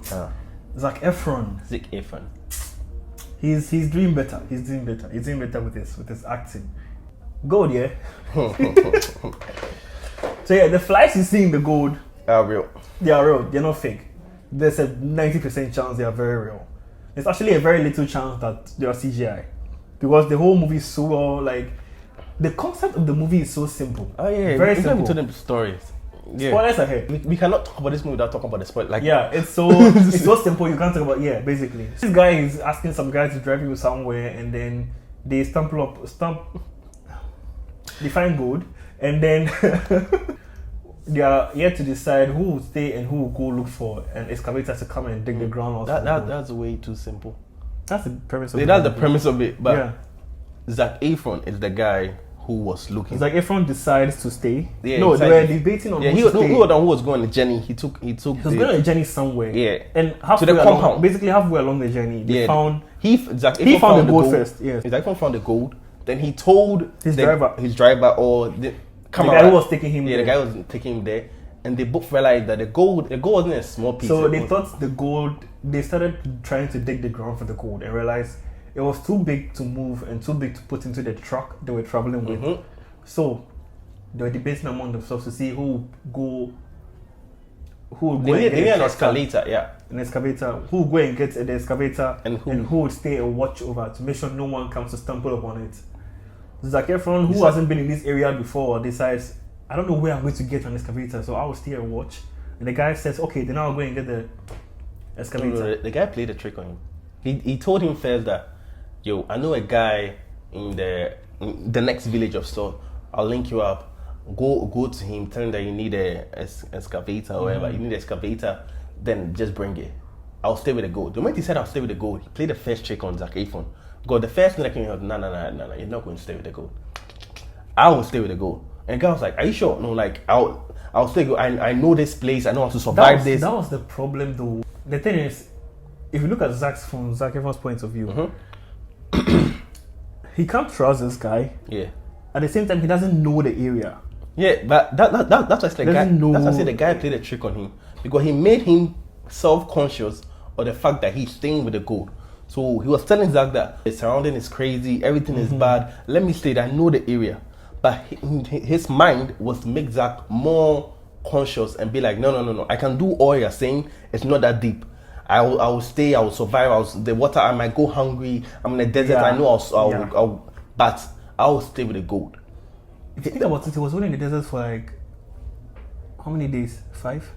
Zac Efron. Zac Efron. He's doing better. He's doing better with his acting. Gold, yeah. So yeah, the flies you see in the gold Are real. They are real. They're not fake. There's a 90% chance they are very real. There's actually a very little chance that they are CGI, because the whole movie is so well, like, the concept of the movie is so simple. Oh yeah, very we simple. To them stories. Yeah. Spoilers ahead. We cannot talk about this movie without talking about the spoil. Like, yeah, it's so simple. You can't talk about basically. This guy is asking some guy to drive you somewhere, and then they they find gold, and then they are yet to decide who will stay and who will go look for an excavator to come and dig the ground out. That's way too simple. That's the premise of it. That's the premise of it. But yeah. Zac Efron is the guy who was looking. Zac Efron decides to stay. Yeah, no, they were debating on who was going on the journey. He was going on a journey somewhere. Yeah. And halfway to the compound. Along, basically halfway along the journey, they found he found the gold first. Yes. Zac Efron found the gold. Then he told his driver or the guy who was taking him there. The guy was taking him there. And they both realized that the gold wasn't a small piece. So they thought the gold, they started trying to dig the ground for the gold and realized it was too big to move and too big to put into the truck they were traveling with. Mm-hmm. So they were debating among themselves to see who would go. They need an escalator, an excavator. Who would go and get the excavator, and who would stay and watch over to make sure no one comes to stumble upon it. Zac Efron, who hasn't been in this area before, decides, I don't know where I'm going to get an excavator, so I will stay and watch. And the guy says, okay, then I'll go and get the excavator. No, the guy played a trick on him. He told him first that, yo, I know a guy in the next village of store. I'll link you up. Go to him, tell him that you need a excavator or whatever. You need an excavator, then just bring it. I'll stay with the gold. The moment he said I'll stay with the gold, he played the first trick on Zac Efron. God, the first thing that came out, no, you're not going to stay with the gold. I will stay with the gold. And the guy was like, are you sure? No, like, I'll stay. I know this place. I know how to survive this. That was the problem, though. The thing is, if you look at from Zac Efron's point of view, he can't trust this guy. Yeah. At the same time, he doesn't know the area. Yeah, but that's why I say the guy played a trick on him, because he made him self-conscious of the fact that he's staying with the gold. So he was telling Zac that the surrounding is crazy, everything is bad. Let me stay there. I know the area. But his mind was to make Zac more conscious and be like, no. I can do all you're saying. It's not that deep. I will stay. I will survive. The water. I might go hungry. I'm in the desert. Yeah. I know but I will stay with the gold. If you think about it, he was only in the desert for like how many days? 5?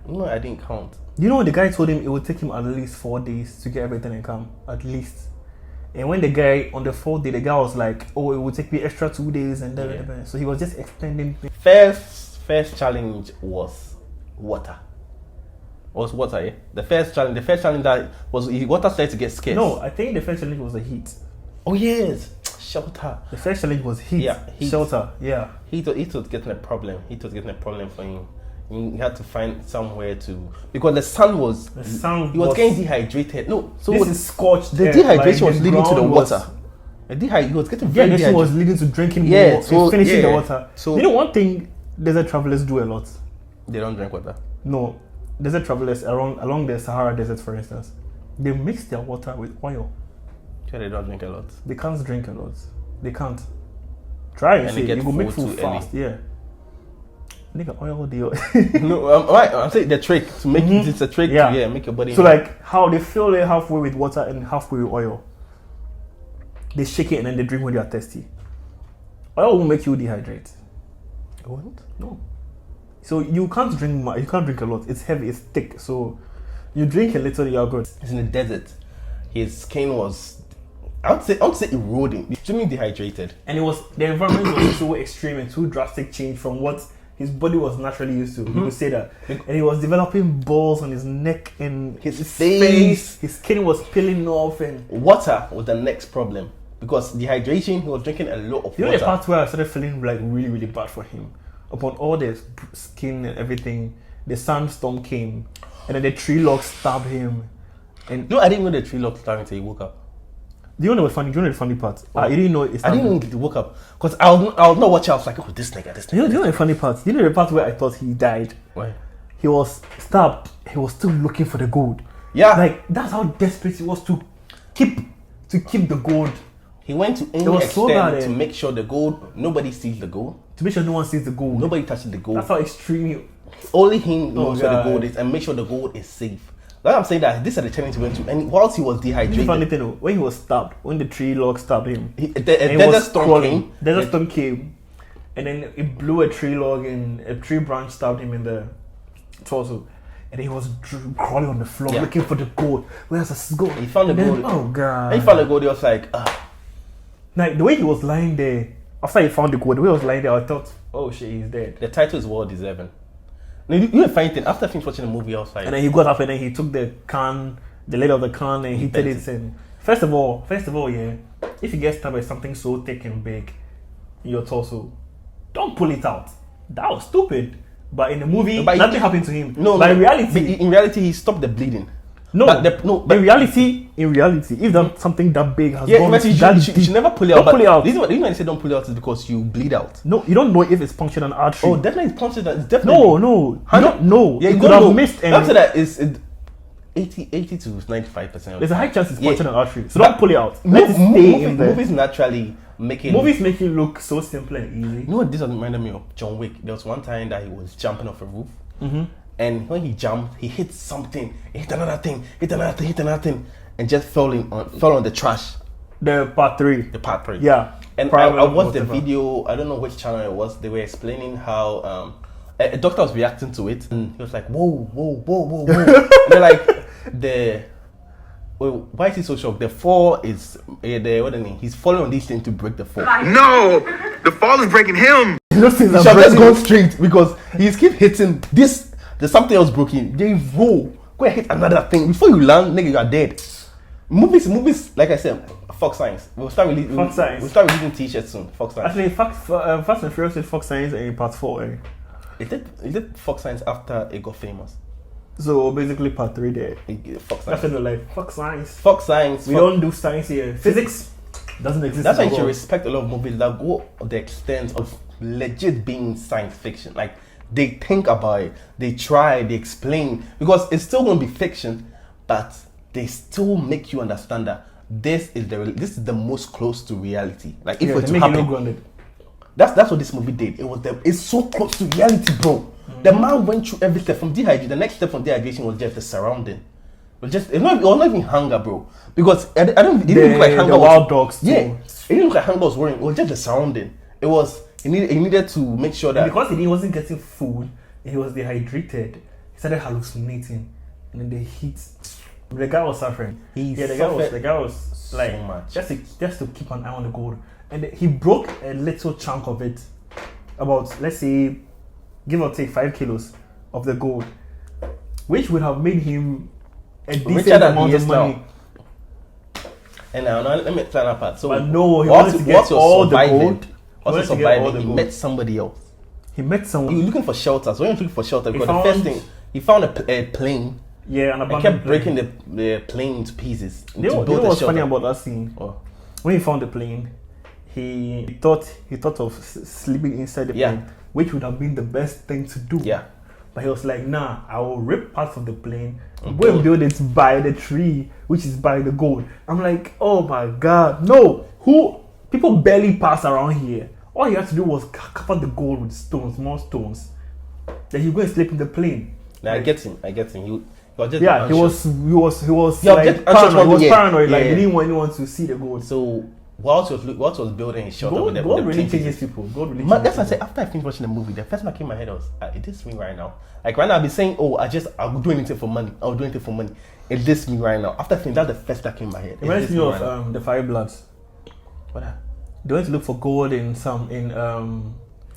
No, I didn't count. You know, the guy told him it would take him at least 4 days to get everything and come. At least. And when the guy, on the 4th day, the guy was like, oh, it would take me extra 2 days and then. So he was just extending. First challenge was water. Yeah? The first challenge that was water started to get scarce. No, I think the first challenge was the heat. Oh yes, shelter. The first challenge was heat. Yeah, heat. Shelter. Yeah. Heat was getting a problem. Heat was getting a problem for him. He had to find somewhere to, because the sun was getting dehydrated. No, so this is scorched. The dehydration was leading to the water. He was getting very dehydrated. Was leading to drinking more. So finishing the water. So you know one thing desert travelers do a lot. They don't drink water. No, desert travelers along the Sahara Desert, for instance, they mix their water with oil. Yeah, they don't drink a lot. They can't drink a lot. They can't. Try and see. You go make food fast. Yeah. Nigga, oil deal. No, I'm saying the trick to make it's a trick to make your body. So like how they fill it halfway with water and halfway with oil. They shake it and then they drink when they are thirsty. Oil will make you dehydrate. It won't? No. So you can't drink much. You can't drink a lot. It's heavy. It's thick. So you drink a little, you're good. It's in the desert. His skin was, I would say eroding. Extremely dehydrated. And the environment was so extreme and too drastic change from what his body was naturally used to. You could say that. And he was developing balls on his neck and his face. His skin was peeling off. And water was the next problem. Because dehydration, he was drinking a lot of water. You know the part where I started feeling like really, really bad for him? Upon all the skin and everything, the sandstorm came. And then the tree log stabbed him. And no, I didn't know the tree log stabbed him until he woke up. Do you know the funny part? You didn't know it. I didn't know he woke up. Because I was not watching. I was like, oh, this nigga. You know the funny part? You know the part where I thought he died? Why? he was stabbed, he was still looking for the gold. Yeah. Like, that's how desperate he was to keep the gold. He went to any extent to make sure the gold, nobody sees the gold. To make sure no one sees the gold. Nobody touches the gold. That's how extremely... Only him knows where the gold is and make sure the gold is safe. Like I'm saying that these are the challenges he went to, and whilst he was dehydrated, funny thing though, when he was stabbed, when the tree log stabbed him, desert storm came, and then it blew a tree log and a tree branch stabbed him in the torso, and he was crawling on the floor looking for the gold. Where's the gold? He found the gold. Oh god! And he found the gold. He was like, Like the way he was lying there after he found the gold, the way he was lying there, I thought, oh shit, he's dead. The title is well deserving. You know, funny thing, after I finished watching the movie, I was like... And then he got up and then he took the lid of the can and heated it. And first of all, yeah, if you get stabbed by something so thick and big in your torso, don't pull it out. That was stupid. But in the movie, nothing happened to him. But in reality, he stopped the bleeding. But in reality, if something that big has gone you should never pull it out. Don't pull it out. The reason I say don't pull it out is because you bleed out. No, you don't know if it's punctured an artery. Oh, definitely it's punctured. It's definitely no. You don't know. Yeah, you could have missed. After that, it's 80 to 95%. There's a high chance it's punctured an artery. So don't pull it out. Let it stay in there. Movies naturally make it look so simple and easy. You know what this reminded me of? John Wick. There was one time that he was jumping off a roof. Mm-hmm. And when he jumped, he hit something, hit another thing, and just fell on the trash. The part 3. Yeah. And I watched the video, I don't know which channel it was, they were explaining how a doctor was reacting to it, and he was like, whoa. And they're like, why is he so shocked? The fall is, he's falling on these things to break the fall. No! The fall is breaking him! He should have just gone straight, because he's keep hitting this. There's something else broken. They roll. Go and hit another thing. Before you land, nigga, you are dead. Movies, like I said, Fox Science. We'll start releasing t-shirts soon. Fox Science. Actually, Fast and Furious did Fox Science in part 4. Is it Fox Science after it got famous? So basically part 3 there. Fox Science. That's like Fox Science. Fox Science. We don't do science here. Physics doesn't exist. That's why you should respect a lot of movies that go the extent of legit being science fiction. Like, they think about it, they try, they explain, because it's still going to be fiction, but they still make you understand that this is the most close to reality. Like, if it's happen, that's what this movie did. It's so close to reality, bro. Mm-hmm. The man went through every step from dehydration. The next step from dehydration was just the surrounding. It was not even hunger, bro. Because it didn't look like hunger. The wild dogs. Yeah, it didn't look like hunger was worrying. It was just the surrounding. It was. He needed to make sure that... And because he wasn't getting food, he was dehydrated. He started hallucinating. And then the heat... The guy was suffering. The guy was like... So much. Just to keep an eye on the gold. And he broke a little chunk of it. About, let's say, give or take 5 kilos of the gold. Which would have made him a decent amount of money. And now, let me plan that part. So, but no, he wanted to get all the gold. Also surviving, he met somebody else. He met someone. He was looking for shelters. When he was looking for shelter, because the first thing, he found a plane. Yeah, an abandoned and kept breaking the plane into pieces. You know what's funny about that scene? Oh. When he found the plane, he thought of sleeping inside the plane, which would have been the best thing to do. Yeah. But he was like, nah, I will rip parts of the plane, go and build it by the tree, which is by the gold. I'm like, oh my god, no. People barely pass around here. All he had to do was cover the gold with stones, more stones. Then he go and sleep in the plane. Now, I get him. He was just he was like paranoid. He was paranoid. Like he didn't want anyone to see the gold. So whilst he was building his shelter, gold really changes people. Gold really. That's what I said. After I finished watching the movie, the first thing that came in my head was, "Is this me right now?" Like right now, I'll be saying, "Oh, I'll do anything for money. I'll do anything for money." Is this me right now? After I finished, that's the first that came in my head. It reminds me of the Five Bloods. What? They went to look for gold in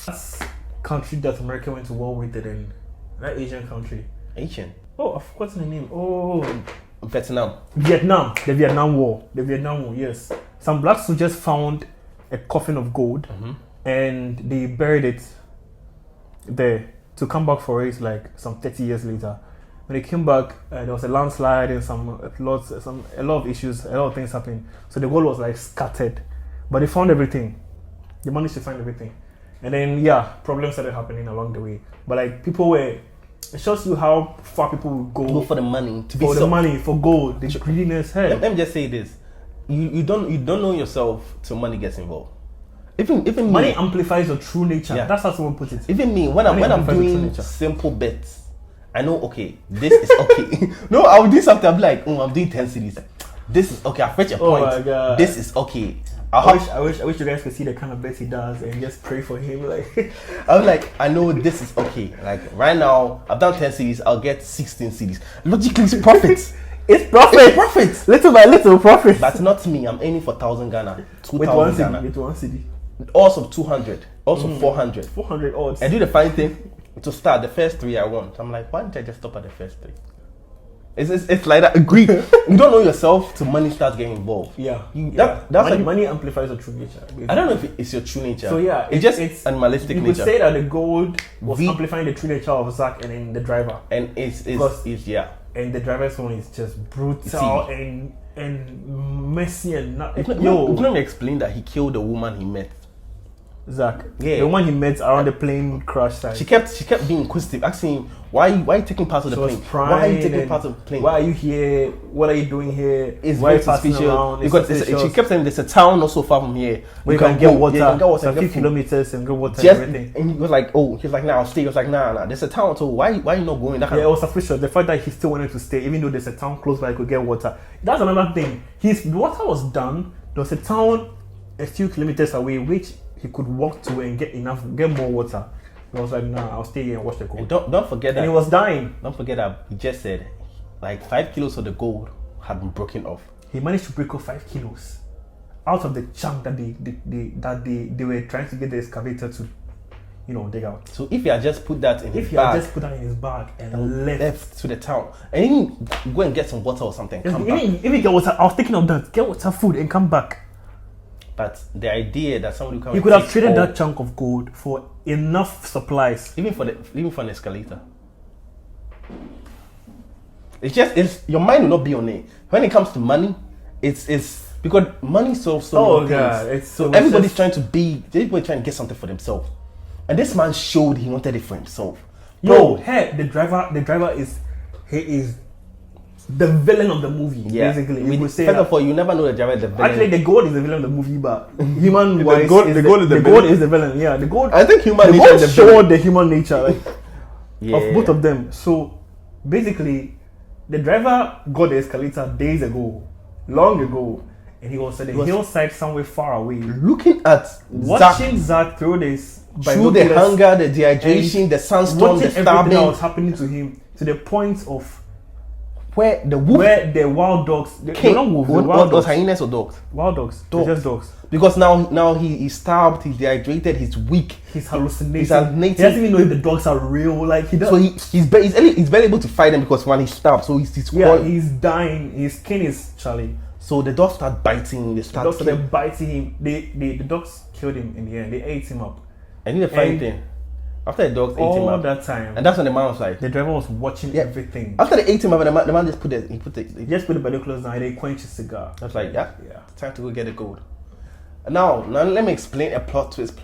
that's country that America went to war with it in. That Asian country. Asian? Oh, I've forgotten the name. Oh, Vietnam. The Vietnam War, yes. Some black soldiers found a coffin of gold and they buried it there to come back for it like some 30 years later. When they came back, there was a landslide and a lot of issues, a lot of things happened. So the gold was like scattered. But they found everything. They managed to find everything. And then, problems started happening along the way. But like, people were It shows you how far people will Go for the money to be for the money, for gold, the greediness. Hey, Let me just say this: you don't know yourself till money gets involved. Even money me, amplifies your true nature. Yeah. That's how someone puts it. even me when I'm amplifies your true doing nature. simple bets, I know okay, this is okay. No, I will do something. I'm like, I'm doing 10 cities. This is okay. I fetch a point. My God. This is okay. I wish you guys could see the kind of bets he does and just pray for him. Like, I'm like, I know this is okay. Like right now, I've done 10 cities. I'll get 16 cities. Logically, it's profit. it's profit. It's profit. Little by little profit. But not me. I'm aiming for 1,000 Ghana, with one 2,000 city. Ghana, With one city. also 200, also 400. 400 odds. I do the fine thing to start the first 3 I won. So I'm like, why didn't I just stop at the first 3? It's like that. Agree. You don't know yourself till money starts getting involved. Yeah. That's money, like, money amplifies your true nature. Basically. I don't know if it's your true nature. So yeah, it's just animalistic you nature. could say that the gold was amplifying the true nature of Zach and then the driver. And it's yeah. And the driver's one is just brutal and messy and not. You couldn't explain that he killed the woman he met. Zach, Yeah. the one he met around the plane crash site. She kept being inquisitive, asking him, why are you taking part of the She was plane? Why are you taking and part of the plane? Why are you here? What are you doing here? It's Why are very you passing suspicious around? because she kept saying there's a town not so far from here where you can get water. Yeah, you can get water, It's a few get food. kilometers and get water Just, and everything. and he was like, nah, I'll stay. He was like, nah, there's a town, so why are you not going? That Yeah, it was suspicious. The fact that he still wanted to stay, even though there's a town close by, he could get water. That's another thing. His water was done. There was a town a few kilometers away, which he could walk to and get more water. He was like, nah, I'll stay here and watch the And gold. don't forget that And he was dying. Don't forget that he just said like 5 kilos of the gold had been broken off. He managed to break off 5 kilos out of the chunk that they were trying to get the excavator to, dig out. So if he had just put that in his If he bag had just put that in his bag and left to the town and even go and get some water or something, come back. if he get water, I was thinking of that. Get water, food, and come back. But the idea that somebody He could have traded that chunk of gold for enough supplies, even for an escalator. It's your mind will not be on it. When it comes to money, it's because money solves so many God, things. it's so everybody's trying to get something for themselves. And this man showed he wanted it for himself. Yo, the driver is the villain of the movie. Yeah. Basically, First of all, you never know the driver is the villain. Actually, the gold is the villain of the movie, but human wise, the gold is the villain. Yeah, the gold. I think human the nature gold is the showed villain. the human nature of Yeah. both of them. So basically, the driver got the escalator days ago, long ago, and he was at the hillside somewhere far away, Looking at watching Zach through this through the hunger, the dehydration, the sandstorm, the everything that starving, was happening to him, to the point of where the wild dogs came. Wild dogs, hyenas or dogs? Wild dogs. Dogs. They're just dogs. Because now he's starved, he's dehydrated, he's weak. He's hallucinating. He's hallucinating. He doesn't even know if the dogs are real. Like he does. So he's very able to fight them because when he's starved, so he's he's dying. His skin is Charlie. So the dogs start biting. They The start dogs started biting him. The dogs killed him in the end. They ate him up. And the funny thing, after the dogs ate him All up, that time, and that's when the man was like, the driver was watching everything. After they ate him up, and the man just put it. He just put the binoculars down. They quenched his cigar. I was like, yeah, time to go get the gold. Now let me explain a plot twist.